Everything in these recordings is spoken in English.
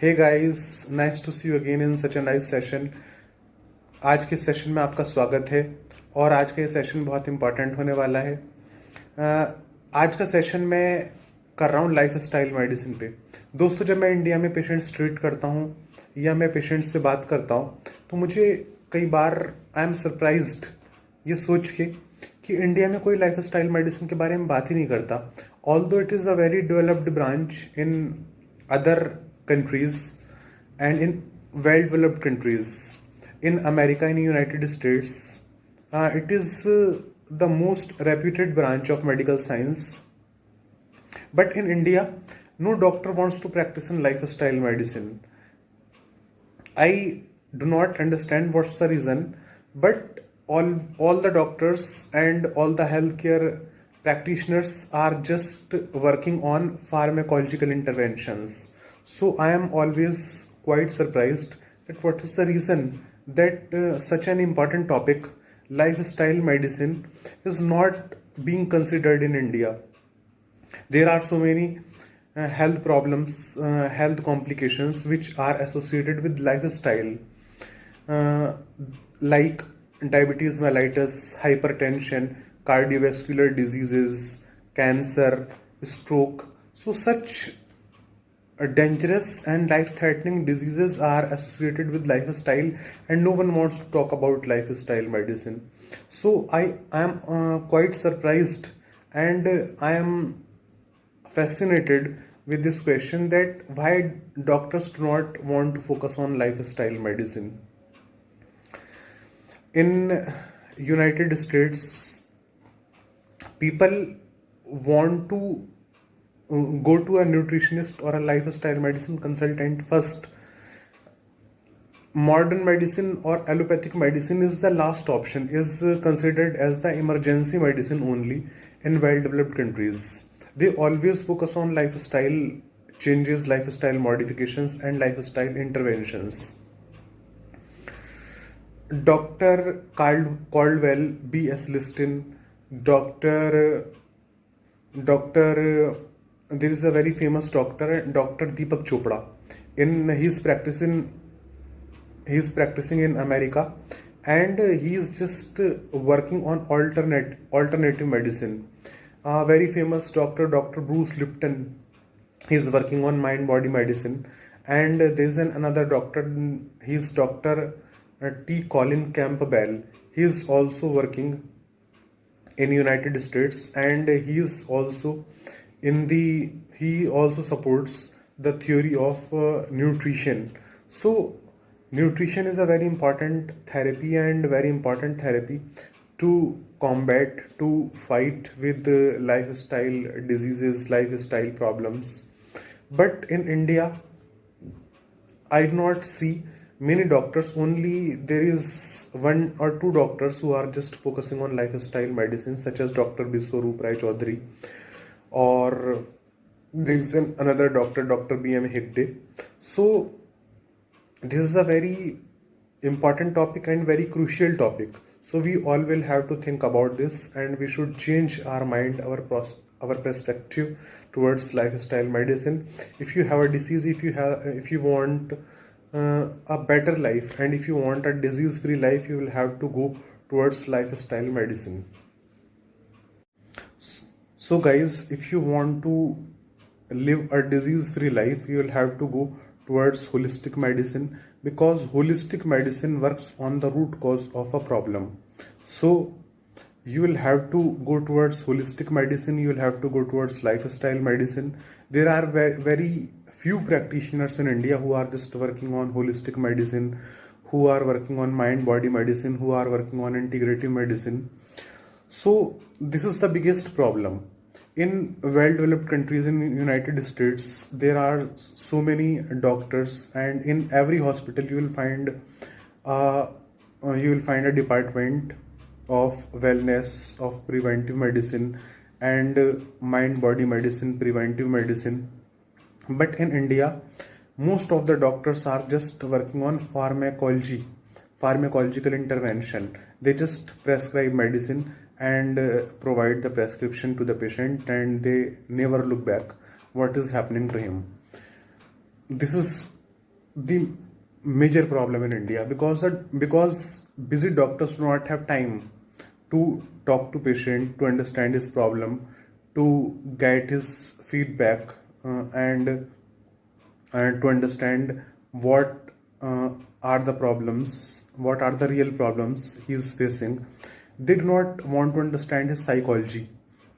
Hey guys, nice to see you again in such a nice session. आज के session में आपका स्वागत है और आज का ये सेशन बहुत इंपॉर्टेंट होने वाला है। आज का सेशन मैं कर रहा हूँ लाइफ स्टाइल मेडिसिन पे। दोस्तों, जब मैं इंडिया में पेशेंट्स ट्रीट करता हूँ या मैं पेशेंट्स से बात करता हूँ तो मुझे कई बार आई एम सरप्राइज्ड ये सोच के कि इंडिया में कोई लाइफ स्टाइल मेडिसिन के बारे में बात ही नहीं करता। Although it is a very developed branch in other countries and in well developed countries in America, in United States, it is the most reputed branch of medical science. But in India, no doctor wants to practice in lifestyle medicine. I do not understand what's the reason, but all the doctors and all the healthcare practitioners are just working on pharmacological interventions. So I am always quite surprised that what is the reason that such an important topic, lifestyle medicine, is not being considered in India. There are so many health problems, health complications which are associated with lifestyle, uh, like diabetes mellitus, hypertension, cardiovascular diseases, cancer, stroke. So, such dangerous and life threatening diseases are associated with lifestyle, and no one wants to talk about lifestyle medicine. So, I am quite surprised and I am fascinated with this question that why doctors do not want to focus on lifestyle medicine. In United States, people want to go to a nutritionist or a lifestyle medicine consultant first. Modern medicine or allopathic medicine is the last option, is considered as the emergency medicine only in well developed countries. They always focus on lifestyle changes, lifestyle modifications, and lifestyle interventions. Dr. Caldwell, B.S. Liston, there is a very famous doctor, Dr. Deepak Chopra. He is practicing in America, and he is just working on alternative medicine. Very famous doctor, Dr. Bruce Lipton, he is working on mind body medicine, and there is another doctor, he is Dr. T. Colin Campbell. He is also working in United States, and he also supports the theory of nutrition. So nutrition is a very important therapy to fight with lifestyle diseases, lifestyle problems. But in India, I do not see many doctors. Only there is one or two doctors who are just focusing on lifestyle medicine, such as Dr. Biswaroop Rai Chaudhary, or there is another doctor, Dr. B.M. Hegde. So this is a very important topic and very crucial topic. So we all will have to think about this, and we should change our mind, our perspective towards lifestyle medicine. If you have a disease, if you want a better life, and if you want a disease free life, you will have to go towards lifestyle medicine. So guys, if you want to live a disease free life, you will have to go towards holistic medicine, because holistic medicine works on the root cause of a problem. So you will have to go towards holistic medicine, you will have to go towards lifestyle medicine. There are very few practitioners in India who are just working on holistic medicine, who are working on mind body medicine, who are working on integrative medicine. So this is the biggest problem. In well developed countries, in United States, there are so many doctors, and in every hospital you will find a department of wellness, of preventive medicine, and mind body medicine, preventive medicine. But in India, most of the doctors are just working on pharmacological intervention. They just prescribe medicine and provide the prescription to the patient, and they never look back what is happening to him. This is the major problem in India, because busy doctors do not have time to talk to patient, to understand his problem, to get his feedback, and to understand what are the problems, what are the real problems he is facing. They do not want to understand his psychology.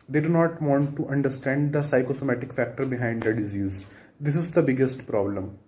They do not want to understand the psychosomatic factor behind the disease. This is the biggest problem.